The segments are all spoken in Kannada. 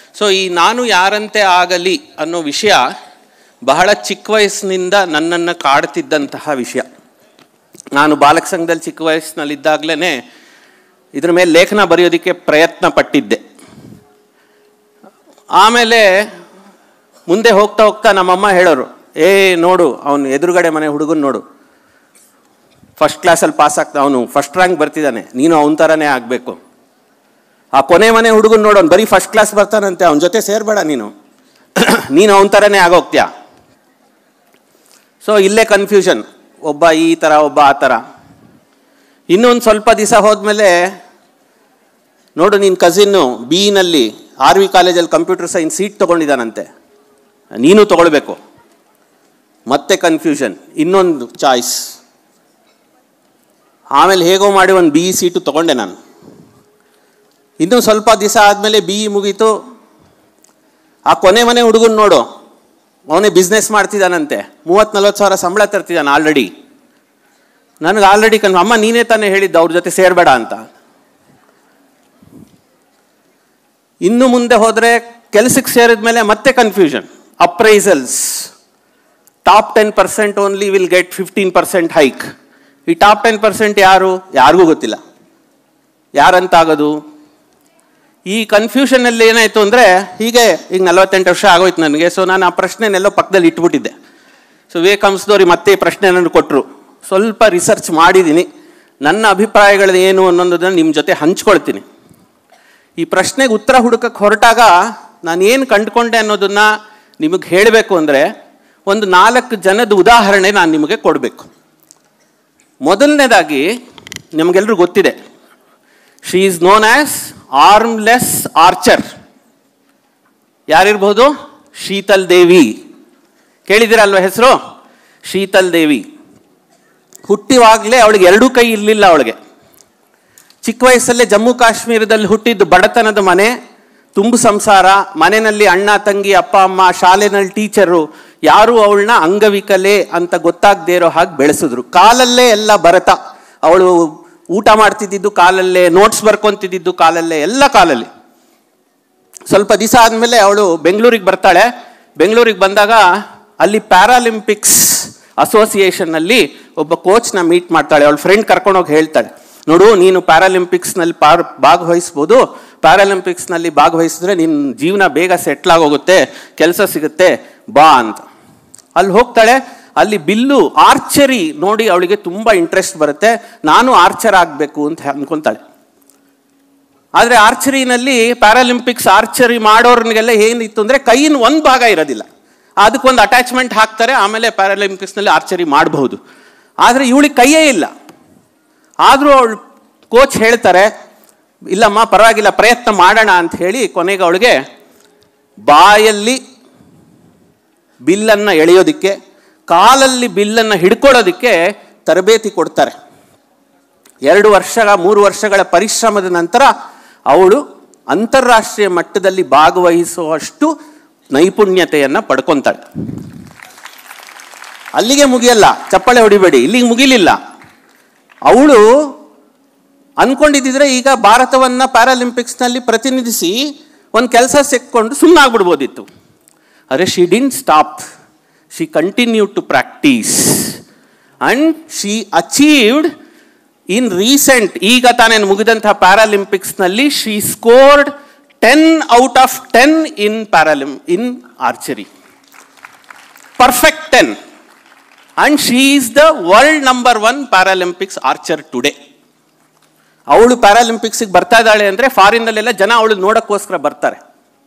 ಸೊ ಈ ನಾನು ಯಾರಂತೆ ಆಗಲಿ ಅನ್ನೋ ವಿಷಯ ಬಹಳ ಚಿಕ್ಕ ವಯಸ್ಸಿನಿಂದ ನನ್ನನ್ನು ಕಾಡ್ತಿದ್ದಂತಹ ವಿಷಯ. ನಾನು ಬಾಲಕ ಸಂಘದಲ್ಲಿ ಚಿಕ್ಕ ವಯಸ್ಸಿನಲ್ಲಿದ್ದಾಗಲೇ ಇದ್ರ ಮೇಲೆ ಲೇಖನ ಬರೆಯೋದಕ್ಕೆ ಪ್ರಯತ್ನ ಪಟ್ಟಿದ್ದೆ. ಆಮೇಲೆ ಮುಂದೆ ಹೋಗ್ತಾ ಹೋಗ್ತಾ ನಮ್ಮಮ್ಮ ಹೇಳೋರು, ನೋಡು ಅವನು ಎದುರುಗಡೆ ಮನೆ ಹುಡುಗನ ನೋಡು, ಫಸ್ಟ್ ಕ್ಲಾಸಲ್ಲಿ ಪಾಸ್ ಆಗ್ತಾ, ಅವನು ಫಸ್ಟ್ ರ್ಯಾಂಕ್ ಬರ್ತಿದ್ದಾನೆ, ನೀನು ಅವನ ಥರನೇ ಆಗಬೇಕು. ಆ ಕೊನೆ ಮನೆ ಹುಡುಗನ ನೋಡು, ಅವ್ನು ಬರೀ ಫಸ್ಟ್ ಕ್ಲಾಸ್ ಬರ್ತಾನಂತೆ, ಅವನ ಜೊತೆ ಸೇರಬೇಡ, ನೀನು ಅವನ ಥರನೇ ಆಗೋಗ್ತೀಯ. ಸೊ ಇಲ್ಲೇ ಕನ್ಫ್ಯೂಷನ್, ಒಬ್ಬ ಈ ಥರ ಒಬ್ಬ ಆ ಥರ. ಇನ್ನೊಂದು ಸ್ವಲ್ಪ ದಿವಸ ಹೋದ್ಮೇಲೆ ನೋಡು, ನಿನ್ನ ಕಸಿನ್ನು ಬಿನಲ್ಲಿ RV ಕಾಲೇಜಲ್ಲಿ ಕಂಪ್ಯೂಟರ್ ಸೈನ್ಸ್ ಸೀಟ್ ತೊಗೊಂಡಿದ್ದಾನಂತೆ, ನೀನು ತೊಗೊಳ್ಬೇಕು. ಮತ್ತೆ ಕನ್ಫ್ಯೂಷನ್, ಇನ್ನೊಂದು ಚಾಯ್ಸ್. ಆಮೇಲೆ ಹೇಗೋ ಮಾಡಿ ಒಂದು BE ಸೀಟು ತೊಗೊಂಡೆ ನಾನು. ಇನ್ನೂ ಸ್ವಲ್ಪ ದಿವಸ ಆದಮೇಲೆ BE ಮುಗೀತು. ಆ ಕೊನೆ ಮನೆ ಹುಡುಗನ ನೋಡು, ಅವನೇ ಬಿಸ್ನೆಸ್ ಮಾಡ್ತಿದ್ದಾನಂತೆ, 30-40 ಸಾವಿರ ಸಂಬಳ ತರ್ತಿದ್ದಾನೆ ಆಲ್ರೆಡಿ. ನನಗೆ ಆಲ್ರೆಡಿ ಅಮ್ಮ ನೀನೇ ತಾನೇ ಹೇಳಿದ್ದು ಅವ್ರ ಜೊತೆ ಸೇರಬೇಡ ಅಂತ. ಇನ್ನು ಮುಂದೆ ಹೋದರೆ ಕೆಲಸಕ್ಕೆ ಸೇರಿದ ಮೇಲೆ ಮತ್ತೆ confusion. Appraisals, top 10% only will get 15% hike. ಈ ಟಾಪ್ 10% ಯಾರು? ಯಾರಿಗೂ ಗೊತ್ತಿಲ್ಲ ಯಾರಂತಾಗೋದು. ಈ ಕನ್ಫ್ಯೂಷನಲ್ಲಿ ಏನಾಯಿತು ಅಂದರೆ, ಈಗ 48 ವರ್ಷ ಆಗೋಯ್ತು ನನಗೆ. ಸೊ ನಾನು ಆ ಪ್ರಶ್ನೆನೆಲ್ಲೋ ಪಕ್ಕದಲ್ಲಿ ಇಟ್ಬಿಟ್ಟಿದ್ದೆ. ಸೊ ವಿವೇಕಾನಂದವ್ರಿಗೆ ಮತ್ತೆ ಈ ಪ್ರಶ್ನೆ ನನಗೆ ಕೊಟ್ಟರು. ಸ್ವಲ್ಪ ರಿಸರ್ಚ್ ಮಾಡಿದ್ದೀನಿ, ನನ್ನ ಅಭಿಪ್ರಾಯಗಳು ಏನು ಅನ್ನೋದನ್ನು ನಿಮ್ಮ ಜೊತೆ ಹಂಚ್ಕೊಳ್ತೀನಿ. ಈ ಪ್ರಶ್ನೆಗೆ ಉತ್ತರ ಹುಡುಕಕ್ಕೆ ಹೊರಟಾಗ ನಾನು ಏನು ಕಂಡುಕೊಂಡೆ ಅನ್ನೋದನ್ನು ನಿಮಗೆ ಹೇಳಬೇಕು ಅಂದರೆ, ಒಂದು 4 ಜನದ ಉದಾಹರಣೆ ನಾನು ನಿಮಗೆ ಕೊಡಬೇಕು. ಮೊದಲನೇದಾಗಿ, ನಿಮಗೆಲ್ಲರೂ ಗೊತ್ತಿದೆ, she is known as armless archer. ಯಾರಿರ್ಬೋದು? ಶೀತಲ್ ದೇವಿ. ಕೇಳಿದಿರಲ್ವ ಹೆಸರು? ಶೀತಲ್ ದೇವಿ. ಹುಟ್ಟಿವಾಗಲೇ ಅವಳಿಗೆ 2 ಕೈ ಇರಲಿಲ್ಲ. ಅವಳಿಗೆ ಚಿಕ್ಕ ವಯಸ್ಸಲ್ಲೇ ಜಮ್ಮು ಕಾಶ್ಮೀರದಲ್ಲಿ ಹುಟ್ಟಿದ್ದು, ಬಡತನದ ಮನೆ, ತುಂಬು ಸಂಸಾರ, ಮನೆಯಲ್ಲಿ ಅಣ್ಣ ತಂಗಿ, ಅಪ್ಪ ಅಮ್ಮ, ಶಾಲೆನಲ್ಲಿ ಟೀಚರು, ಯಾರೂ ಅವಳನ್ನ ಅಂಗವಿಕಲೆ ಅಂತ ಗೊತ್ತಾಗದೇ ಇರೋ ಹಾಗೆ ಬೆಳೆಸಿದ್ರು. ಕಾಲಲ್ಲೇ ಎಲ್ಲ ಬರತ. ಅವಳು ಊಟ ಮಾಡ್ತಿದ್ದಿದ್ದು ಕಾಲಲ್ಲೇ, ನೋಟ್ಸ್ ಬರ್ಕೊತಿದ್ದು ಕಾಲಲ್ಲೇ, ಎಲ್ಲ ಕಾಲಲ್ಲಿ. ಸ್ವಲ್ಪ ದಿವಸ ಆದಮೇಲೆ ಅವಳು ಬೆಂಗಳೂರಿಗೆ ಬರ್ತಾಳೆ. ಬೆಂಗಳೂರಿಗೆ ಬಂದಾಗ ಅಲ್ಲಿ ಪ್ಯಾರಾಲಿಂಪಿಕ್ಸ್ ಅಸೋಸಿಯೇಷನ್ನಲ್ಲಿ ಒಬ್ಬ ಕೋಚ್ನ ಮೀಟ್ ಮಾಡ್ತಾಳೆ. ಅವಳ ಫ್ರೆಂಡ್ ಕರ್ಕೊಂಡೋಗಿ ಹೇಳ್ತಾಳೆ, ನೋಡು ನೀನು ಪ್ಯಾರಾಲಿಂಪಿಕ್ಸ್ನಲ್ಲಿ ಭಾಗವಹಿಸ್ಬೋದು, ಪ್ಯಾರಾಲಿಂಪಿಕ್ಸ್ನಲ್ಲಿ ಭಾಗವಹಿಸಿದ್ರೆ ನಿನ್ನ ಜೀವನ ಬೇಗ ಸೆಟ್ಲಾಗೋಗುತ್ತೆ, ಕೆಲಸ ಸಿಗುತ್ತೆ, ಬಾ ಅಂತ. ಅಲ್ಲಿ ಹೋಗ್ತಾಳೆ. ಅಲ್ಲಿ ಬಿಲ್ಲು, ಆರ್ಚರಿ ನೋಡಿ ಅವಳಿಗೆ ತುಂಬ ಇಂಟ್ರೆಸ್ಟ್ ಬರುತ್ತೆ. ನಾನು ಆರ್ಚರ್ ಆಗಬೇಕು ಅಂತ ಅಂದ್ಕೊತಾಳೆ. ಆದರೆ ಆರ್ಚರಿನಲ್ಲಿ, ಪ್ಯಾರಾಲಿಂಪಿಕ್ಸ್ ಆರ್ಚರಿ ಮಾಡೋರ್ನಿಗೆಲ್ಲ ಏನಿತ್ತು ಅಂದರೆ, ಕೈಯಿನ ಒಂದು ಭಾಗ ಇರೋದಿಲ್ಲ, ಅದಕ್ಕೊಂದು ಅಟ್ಯಾಚ್ಮೆಂಟ್ ಹಾಕ್ತಾರೆ, ಆಮೇಲೆ ಪ್ಯಾರಾಲಿಂಪಿಕ್ಸ್ನಲ್ಲಿ ಆರ್ಚರಿ ಮಾಡಬಹುದು. ಆದರೆ ಇವಳಿಗೆ ಕೈಯೇ ಇಲ್ಲ. ಆದರೂ ಅವಳು ಕೋಚ್ ಹೇಳ್ತಾರೆ, ಇಲ್ಲಮ್ಮ ಪರವಾಗಿಲ್ಲ, ಪ್ರಯತ್ನ ಮಾಡೋಣ ಅಂತ ಹೇಳಿ ಕೊನೆಗೆ ಅವಳಿಗೆ ಬಾಯಲ್ಲಿ ಬಿಲ್ಲನ್ನು ಎಳೆಯೋದಕ್ಕೆ, ಕಾಲಲ್ಲಿ ಬಿಲ್ಲನ್ನು ಹಿಡ್ಕೊಳ್ಳೋದಕ್ಕೆ ತರಬೇತಿ ಕೊಡ್ತಾರೆ. 2-3 ವರ್ಷಗಳ ಪರಿಶ್ರಮದ ನಂತರ ಅವಳು ಅಂತಾರಾಷ್ಟ್ರೀಯ ಮಟ್ಟದಲ್ಲಿ ಭಾಗವಹಿಸುವಷ್ಟು ನೈಪುಣ್ಯತೆಯನ್ನು ಪಡ್ಕೊತಾಳೆ. ಅಲ್ಲಿಗೆ ಮುಗಿಯಲ್ಲ, ಚಪ್ಪಾಳೆ ಹೊಡಿಬೇಡಿ, ಇಲ್ಲಿಗೆ ಮುಗಿಲಿಲ್ಲ. ಅವಳು ಅನ್ಕೊಂಡಿದ್ದಿದ್ರೆ ಈಗ ಭಾರತವನ್ನು ಪ್ಯಾರಾಲಿಂಪಿಕ್ಸ್ನಲ್ಲಿ ಪ್ರತಿನಿಧಿಸಿ ಒಂದು ಕೆಲಸ ಸಿಕ್ಕೊಂಡು ಸುಮ್ಮನಾಗ್ಬಿಡ್ಬೋದಿತ್ತು. ಆದರೆ she didn't stop, she continued to practice and she achieved in recent, ಈಗ ತಾನೇನು ಮುಗಿದಂತಹ ಪ್ಯಾರಾಲಿಂಪಿಕ್ಸ್ನಲ್ಲಿ she scored 10 out of 10 in archery. Perfect 10. And she is the world number 1 Paralympics archer today. ಅವಳು ಪ್ಯಾರಾಲಿಂಪಿಕ್ಸಿಗೆ ಬರ್ತಾ ಇದ್ದಾಳೆ ಅಂದರೆ ಫಾರಿನ್ನಲ್ಲೆಲ್ಲ ಜನ ಅವಳು ನೋಡೋಕ್ಕೋಸ್ಕರ ಬರ್ತಾರೆ.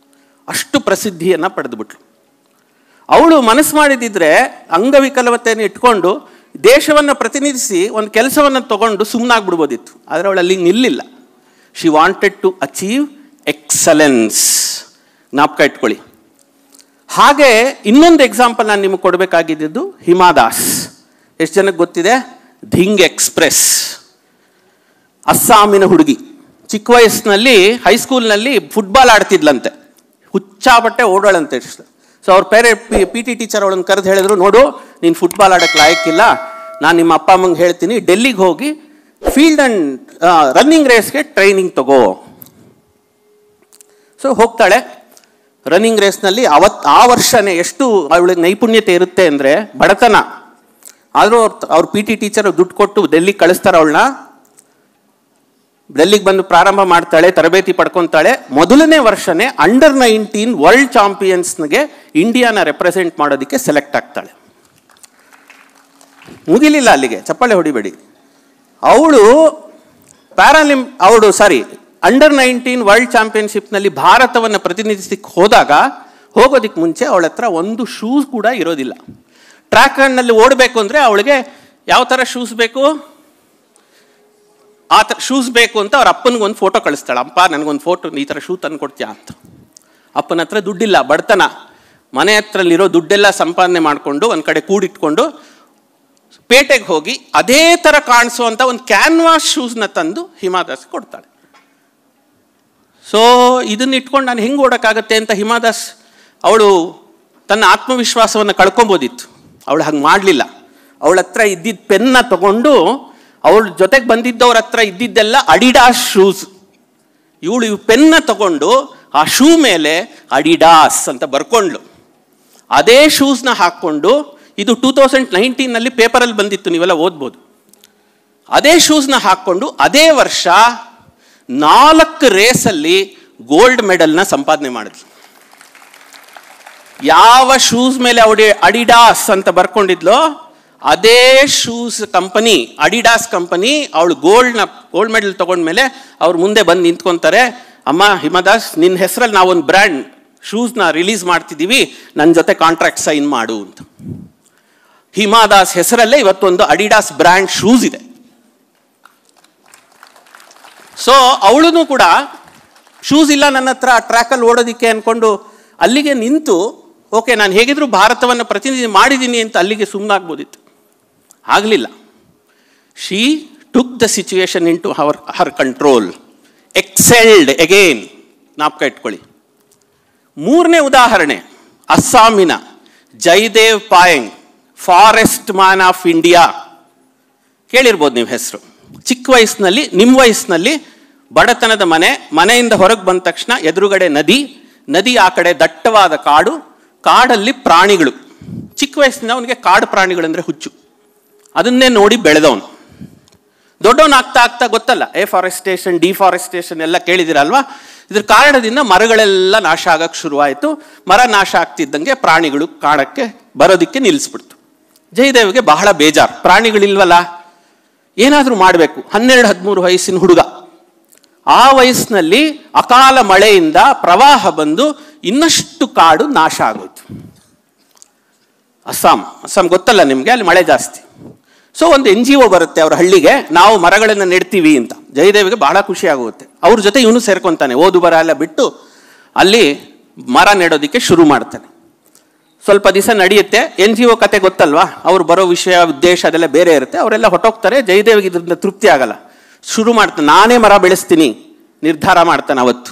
ಅಷ್ಟು ಪ್ರಸಿದ್ಧಿಯನ್ನು ಪಡೆದುಬಿಟ್ಲು. ಅವಳು ಮನಸ್ಸು ಮಾಡಿದಿದ್ರೆ ಅಂಗವಿಕಲತೆಯನ್ನು ಇಟ್ಕೊಂಡು ದೇಶವನ್ನು ಪ್ರತಿನಿಧಿಸಿ ಒಂದು ಕೆಲಸವನ್ನು ತಗೊಂಡು ಸುಮ್ಮನಾಗ್ಬಿಡ್ಬೋದಿತ್ತು. ಆದರೆ ಅವಳು ಅಲ್ಲಿ ನಿಲ್ಲಿಲ್ಲ. She wanted to achieve excellence. ಜ್ಞಾಪಕ ಇಟ್ಕೊಳ್ಳಿ. ಹಾಗೆ ಇನ್ನೊಂದು ಎಕ್ಸಾಂಪಲ್ ನಾನು ನಿಮಗೆ ಕೊಡಬೇಕಾಗಿದ್ದು ಹಿಮಾ ದಾಸ್. ಎಷ್ಟು ಜನಕ್ಕೆ ಗೊತ್ತಿದೆ? ಧಿಂಗ್ ಎಕ್ಸ್ಪ್ರೆಸ್. ಅಸ್ಸಾಮಿನ ಹುಡುಗಿ, ಚಿಕ್ಕ ವಯಸ್ಸಿನಲ್ಲಿ ಹೈಸ್ಕೂಲ್ನಲ್ಲಿ ಫುಟ್ಬಾಲ್ ಆಡ್ತಿದ್ಲಂತೆ, ಹುಚ್ಚಾಬಟ್ಟೆ ಓಡೋಳಂತೆ. ಸೊ ಅವ್ರ PT ಟೀಚರ್ ಅವಳನ್ನು ಕರೆದು ಹೇಳಿದ್ರು, ನೋಡು ನೀನು ಫುಟ್ಬಾಲ್ ಆಡೋಕ್ಕೆ ಲಾಯಕ್ಕಿಲ್ಲ, ನಾನು ನಿಮ್ಮ ಅಪ್ಪ ಅಮ್ಮಂಗೆ ಹೇಳ್ತೀನಿ, ಡೆಲ್ಲಿಗೆ ಹೋಗಿ ಫೀಲ್ಡ್ ಆ್ಯಂಡ್ ರನ್ನಿಂಗ್ ರೇಸ್ಗೆ ಟ್ರೈನಿಂಗ್ ತಗೋ. ಸೊ ಹೋಗ್ತಾಳೆ. ರನ್ನಿಂಗ್ ರೇಸ್ನಲ್ಲಿ ಆ ವರ್ಷನೇ ಎಷ್ಟು ಅವಳಿಗೆ ನೈಪುಣ್ಯತೆ ಇರುತ್ತೆ ಅಂದರೆ, ಬಡತನ ಆದರೂ ಅವ್ರ PT ಟೀಚರ್ ದುಡ್ಡು ಕೊಟ್ಟು ಡೆಲ್ಲಿಗೆ ಕಳಿಸ್ತಾರೆ ಅವಳನ್ನ. ಡೆಲ್ಲಿಗೆ ಬಂದು ಪ್ರಾರಂಭ ಮಾಡ್ತಾಳೆ, ತರಬೇತಿ ಪಡ್ಕೊತಾಳೆ. ಮೊದಲನೇ ವರ್ಷನೇ ಅಂಡರ್-19 ವರ್ಲ್ಡ್ ಚಾಂಪಿಯನ್ಸ್ಗೆ ಇಂಡಿಯಾನ ರೆಪ್ರೆಸೆಂಟ್ ಮಾಡೋದಕ್ಕೆ ಸೆಲೆಕ್ಟ್ ಆಗ್ತಾಳೆ. ಮುಗಿಲಿಲ್ಲ ಅಲ್ಲಿಗೆ, ಚಪ್ಪಾಳೆ ಹೊಡಿಬೇಡಿ. ಅವಳು ಅಂಡರ್-19 ವರ್ಲ್ಡ್ ಚಾಂಪಿಯನ್ಶಿಪ್ನಲ್ಲಿ ಭಾರತವನ್ನು ಪ್ರತಿನಿಧಿಸಲಿಕ್ಕೆ ಹೋಗೋದಕ್ಕೆ ಮುಂಚೆ ಅವಳ ಹತ್ರ ಒಂದು ಶೂಸ್ ಕೂಡ ಇರೋದಿಲ್ಲ. ಟ್ರ್ಯಾಕ್ ರನ್ನಲ್ಲಿ ಓಡಬೇಕು ಅಂದರೆ ಅವಳಿಗೆ ಯಾವ ಥರ ಶೂಸ್ ಬೇಕು, ಆ ಥರ ಶೂಸ್ ಬೇಕು ಅಂತ ಅವ್ರ ಅಪ್ಪನಿಗೆ ಒಂದು ಫೋಟೋ ಕಳಿಸ್ತಾಳೆ. ಅಪ್ಪ ನನಗೊಂದು ಫೋಟೋ, ಈ ಥರ ಶೂ ತಂದು ಕೊಡ್ತೀಯಾ ಅಂತ. ಅಪ್ಪನ ಹತ್ರ ದುಡ್ಡಿಲ್ಲ, ಬಡತನ. ಮನೆ ಹತ್ರಲ್ಲಿರೋ ದುಡ್ಡೆಲ್ಲ ಸಂಪಾದನೆ ಮಾಡಿಕೊಂಡು ಒಂದು ಕಡೆ ಕೂಡಿಟ್ಕೊಂಡು ಪೇಟೆಗೆ ಹೋಗಿ ಅದೇ ಥರ ಕಾಣಿಸುವಂಥ ಒಂದು ಕ್ಯಾನ್ವಾಸ್ ಶೂಸ್ನ ತಂದು ಹಿಮಾ ದಾಸ್ ಕೊಡ್ತಾಳೆ. ಸೊ ಇದನ್ನ ಇಟ್ಕೊಂಡು ನಾನು ಹೆಂಗೆ ಓಡೋಕ್ಕಾಗತ್ತೆ ಅಂತ ಹಿಮಾ ದಾಸ್ ಅವಳು ತನ್ನ ಆತ್ಮವಿಶ್ವಾಸವನ್ನು ಕಳ್ಕೊಬೋದಿತ್ತು. ಅವಳು ಹಂಗೆ ಮಾಡಲಿಲ್ಲ. ಅವಳ ಹತ್ರ ಇದ್ದಿದ್ದ ಪೆನ್ನ ತಗೊಂಡು, ಅವಳ ಜೊತೆಗೆ ಬಂದಿದ್ದವ್ರ ಹತ್ರ ಇದ್ದಿದ್ದೆಲ್ಲ ಅಡಿಡಾಸ್ ಶೂಸ್. ಇವಳು ಪೆನ್ನ ತಗೊಂಡು ಆ ಶೂ ಮೇಲೆ ಅಡಿಡಾಸ್ ಅಂತ ಬರ್ಕೊಂಡ್ಳು. ಅದೇ ಶೂಸ್ನ ಹಾಕ್ಕೊಂಡು, ಇದು 2019ನಲ್ಲಿ ಪೇಪರಲ್ಲಿ ಬಂದಿತ್ತು, ನೀವೆಲ್ಲ ಓದ್ಬೋದು. ಅದೇ ಶೂಸ್ನ ಹಾಕ್ಕೊಂಡು ಅದೇ ವರ್ಷ 4 ರೇಸಲ್ಲಿ ಗೋಲ್ಡ್ ಮೆಡಲ್ನ ಸಂಪಾದನೆ ಮಾಡಿದ್ಲು. ಯಾವ ಶೂಸ್ ಮೇಲೆ ಅವಳು ಅಡಿಡಾಸ್ ಅಂತ ಬರ್ಕೊಂಡಿದ್ಲೋ ಅದೇ ಶೂಸ್ ಕಂಪನಿ, ಅಡಿಡಾಸ್ ಕಂಪನಿ, ಅವಳು ಗೋಲ್ಡ್ ಮೆಡಲ್ ತಗೊಂಡ್ಮೇಲೆ ಅವ್ರು ಮುಂದೆ ಬಂದು ನಿಂತ್ಕೊತಾರೆ. ಅಮ್ಮ ಹಿಮಾ ದಾಸ್, ನಿನ್ನ ಹೆಸರಲ್ಲಿ ನಾವೊಂದು ಬ್ರ್ಯಾಂಡ್ ಶೂಸ್ನ ರಿಲೀಸ್ ಮಾಡ್ತಿದ್ದೀವಿ, ನನ್ನ ಜೊತೆ ಕಾಂಟ್ರಾಕ್ಟ್ ಸೈನ್ ಮಾಡು ಅಂತ. ಹಿಮಾ ದಾಸ್ ಹೆಸರಲ್ಲೇ ಇವತ್ತೊಂದು ಅಡಿಡಾಸ್ ಬ್ರ್ಯಾಂಡ್ ಶೂಸ್ ಇದೆ. ಸೊ ಅವಳು ಕೂಡ ಶೂಸ್ ಇಲ್ಲ ನನ್ನ ಹತ್ರ ಟ್ರ್ಯಾಕಲ್ಲಿ ಓಡೋದಿಕ್ಕೆ ಅಂದ್ಕೊಂಡು ಅಲ್ಲಿಗೆ ನಿಂತು, ಓಕೆ ನಾನು ಹೇಗಿದ್ರು ಭಾರತವನ್ನು ಪ್ರತಿನಿಧಿ ಮಾಡಿದ್ದೀನಿ ಅಂತ ಅಲ್ಲಿಗೆ ಸುಮ್ಮನಾಗ್ಬೋದಿತ್ತು. ಆಗಲಿಲ್ಲ. She took the situation into her control, excelled again. ಜ್ಞಾಪಕ ಇಟ್ಕೊಳ್ಳಿ. 3ನೇ ಉದಾಹರಣೆ, ಅಸ್ಸಾಮಿನ Jaidev Payang, forest man of India. ಕೇಳಿರ್ಬೋದು ನೀವು ಹೆಸರು. ಚಿಕ್ಕ ವಯಸ್ಸಿನಲ್ಲಿ, ನಿಮ್ಮ ವಯಸ್ಸಿನಲ್ಲಿ ಬಡತನದ ಮನೆಯಿಂದ ಹೊರಗೆ ಬಂದ ತಕ್ಷಣ ಎದುರುಗಡೆ ನದಿ ಆ ಕಡೆ ದಟ್ಟವಾದ ಕಾಡಲ್ಲಿ ಪ್ರಾಣಿಗಳು. ಚಿಕ್ಕ ವಯಸ್ಸಿನ ಅವನಿಗೆ ಕಾಡು ಪ್ರಾಣಿಗಳಂದ್ರೆ ಹುಚ್ಚು. ಅದನ್ನೇ ನೋಡಿ ಬೆಳೆದವನು. ದೊಡ್ಡವನಾಗ್ತಾ ಆಗ್ತಾ ಗೊತ್ತಲ್ಲ, ಎಫಾರೆಸ್ಟೇಷನ್, ಡಿಫಾರೆಸ್ಟೇಷನ್ ಎಲ್ಲ ಕೇಳಿದಿರಲ್ವಾ. ಇದ್ರ ಕಾರಣದಿಂದ ಮರಗಳೆಲ್ಲ ನಾಶ ಆಗಕ್ಕೆ ಶುರುವಾಯಿತು. ಮರ ನಾಶ ಆಗ್ತಿದ್ದಂಗೆ ಪ್ರಾಣಿಗಳು ಕಾಡಕ್ಕೆ ಬರೋದಕ್ಕೆ ನಿಲ್ಲಿಸ್ಬಿಡ್ತು. ಜಯದೇವ್ಗೆ ಬಹಳ ಬೇಜಾರು, ಪ್ರಾಣಿಗಳಿಲ್ವಲ್ಲ, ಏನಾದರೂ ಮಾಡಬೇಕು. 12-13 ವಯಸ್ಸಿನ ಹುಡುಗ. ಆ ವಯಸ್ಸಿನಲ್ಲಿ ಅಕಾಲ ಮಳೆಯಿಂದ ಪ್ರವಾಹ ಬಂದು ಇನ್ನಷ್ಟು ಕಾಡು ನಾಶ ಆಗೋಯ್ತು. ಅಸ್ಸಾಂ ಗೊತ್ತಲ್ಲ ನಿಮಗೆ, ಅಲ್ಲಿ ಮಳೆ ಜಾಸ್ತಿ. ಸೊ ಒಂದು NGO ಬರುತ್ತೆ ಅವ್ರ ಹಳ್ಳಿಗೆ, ನಾವು ಮರಗಳನ್ನು ನೆಡ್ತೀವಿ ಅಂತ. ಜಯದೇವಿಗೆ ಬಹಳ ಖುಷಿ ಆಗುತ್ತೆ. ಅವ್ರ ಜೊತೆ ಇವನು ಸೇರ್ಕೊತಾನೆ. ಓದು ಬರ ಎಲ್ಲ ಬಿಟ್ಟು ಅಲ್ಲಿ ಮರ ನೆಡೋದಕ್ಕೆ ಶುರು ಮಾಡ್ತಾನೆ. ಸ್ವಲ್ಪ ದಿವಸ ನಡೆಯುತ್ತೆ. NGO ಕತೆ ಗೊತ್ತಲ್ವಾ, ಅವ್ರು ಬರೋ ವಿಷಯ ಉದ್ದೇಶ ಅದೆಲ್ಲ ಬೇರೆ ಇರುತ್ತೆ. ಅವರೆಲ್ಲ ಹೊಟ್ಟೋಗ್ತಾರೆ. ಜಯದೇವಿಗೆ ಇದರಿಂದ ತೃಪ್ತಿ ಆಗಲ್ಲ. ಶುರು ಮಾಡ್ತಾನೆ, ನಾನೇ ಮರ ಬೆಳೆಸ್ತೀನಿ ನಿರ್ಧಾರ ಮಾಡ್ತಾನೆ. ಅವತ್ತು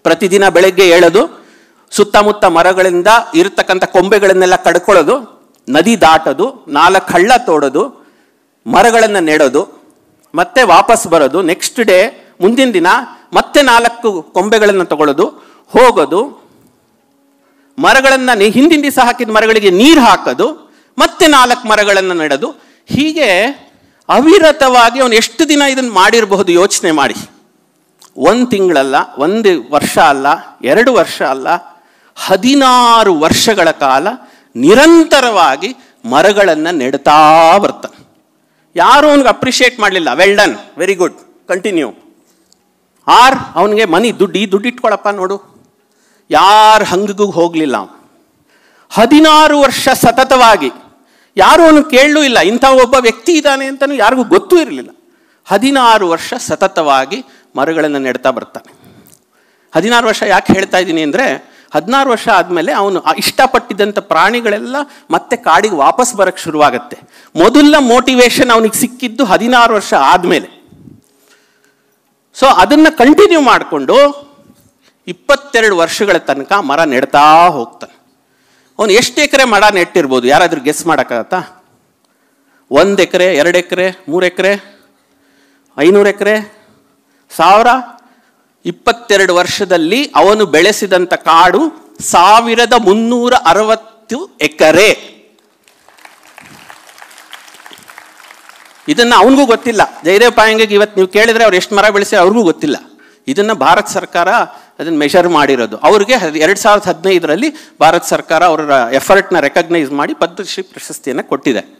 ಪ್ರತಿದಿನ ಬೆಳಗ್ಗೆ ಏಳೋದು, ಸುತ್ತಮುತ್ತ ಮರಗಳಿಂದ ಇರತಕ್ಕಂಥ ಕೊಂಬೆಗಳನ್ನೆಲ್ಲ ಕಡ್ಕೊಳ್ಳೋದು, ನದಿ ದಾಟೋದು, 4 ಹಳ್ಳ ತೋಡೋದು, ಮರಗಳನ್ನು ನೆಡೋದು, ಮತ್ತೆ ವಾಪಸ್ ಬರೋದು. ನೆಕ್ಸ್ಟ್ ಡೇ, ಮುಂದಿನ ದಿನ ಮತ್ತೆ 4 ಕೊಂಬೆಗಳನ್ನು ತಗೊಳ್ಳೋದು, ಹೋಗೋದು, ಮರಗಳನ್ನು ಹಿಂದಿನ ದಿವಸ ಹಾಕಿದ ಮರಗಳಿಗೆ ನೀರು ಹಾಕೋದು, ಮತ್ತೆ 4 ಮರಗಳನ್ನು ನೆಡೋದು. ಹೀಗೆ ಅವಿರತವಾಗಿ ಅವನು ಎಷ್ಟು ದಿನ ಇದನ್ನು ಮಾಡಿರಬಹುದು ಯೋಚನೆ ಮಾಡಿ. 1 ತಿಂಗಳಲ್ಲ, 1 ವರ್ಷ ಅಲ್ಲ, 2 ವರ್ಷ ಅಲ್ಲ, 16 ವರ್ಷಗಳ ಕಾಲ ನಿರಂತರವಾಗಿ ಮರಗಳನ್ನು ನೆಡ್ತಾ ಬರ್ತಾನೆ. ಯಾರು ಅವನಿಗೆ ಅಪ್ರಿಷಿಯೇಟ್ ಮಾಡಲಿಲ್ಲ. Well done, very good, continue. ಅವನಿಗೆ ದುಡ್ಡು ಇಟ್ಕೊಳಪ್ಪ ನೋಡು. ಯಾರ ಹಂಗಿಗೂ ಹೋಗಲಿಲ್ಲ. 16 ವರ್ಷ ಸತತವಾಗಿ ಯಾರು ಅವನು ಕೇಳಲೂ ಇಲ್ಲ. ಇಂಥ ಒಬ್ಬ ವ್ಯಕ್ತಿ ಇದ್ದಾನೆ ಅಂತಲೂ ಯಾರಿಗೂ ಗೊತ್ತೂ ಇರಲಿಲ್ಲ. 16 ವರ್ಷ ಸತತವಾಗಿ ಮರಗಳನ್ನು ನೆಡ್ತಾ ಬರ್ತಾನೆ. 16 ವರ್ಷ ಯಾಕೆ ಹೇಳ್ತಾ ಇದ್ದೀನಿ ಅಂದರೆ, 16 ವರ್ಷ ಆದಮೇಲೆ ಅವನು ಇಷ್ಟಪಟ್ಟಿದ್ದಂಥ ಪ್ರಾಣಿಗಳೆಲ್ಲ ಮತ್ತೆ ಕಾಡಿಗೆ ವಾಪಸ್ ಬರೋಕ್ಕೆ ಶುರುವಾಗತ್ತೆ. ಮೊದಲ ಮೋಟಿವೇಶನ್ ಅವನಿಗೆ ಸಿಕ್ಕಿದ್ದು 16 ವರ್ಷ ಆದಮೇಲೆ. ಸೊ ಅದನ್ನು ಕಂಟಿನ್ಯೂ ಮಾಡಿಕೊಂಡು 22 ವರ್ಷಗಳ ತನಕ ಮರ ನೆಡ್ತಾ ಹೋಗ್ತಾನೆ. ಅವನು ಎಷ್ಟು ಎಕರೆ ಮರ ನೆಟ್ಟಿರ್ಬೋದು ಯಾರಾದರೂ ಗೆಸ್ ಮಾಡೋಕ್ಕಾಗತ್ತಾ? 1 ಎಕರೆ, 2 ಎಕರೆ, 3 ಎಕರೆ, 500 ಎಕರೆ, 1000? 22 ವರ್ಷದಲ್ಲಿ ಅವನು ಬೆಳೆಸಿದಂಥ ಕಾಡು 1360 ಎಕರೆ. ಇದನ್ನ ಅವನಿಗೂ ಗೊತ್ತಿಲ್ಲ. ಜಯದೇವ್ ಪಾಯಂಗಿಗೆ ಇವತ್ತು ನೀವು ಕೇಳಿದ್ರೆ ಅವ್ರು ಎಷ್ಟು ಮರ ಬೆಳೆಸಿ ಅವ್ರಿಗೂ ಗೊತ್ತಿಲ್ಲ. ಇದನ್ನ ಭಾರತ ಸರ್ಕಾರ ಅದನ್ನ ಮೆಷರ್ ಮಾಡಿರೋದು. ಅವ್ರಿಗೆ 2015ರಲ್ಲಿ ಭಾರತ ಸರ್ಕಾರ ಅವರ ಎಫರ್ಟ್ನ ರೆಕಗ್ನೈಸ್ ಮಾಡಿ ಪದ್ಮಶ್ರೀ ಪ್ರಶಸ್ತಿಯನ್ನು ಕೊಟ್ಟಿದೆ.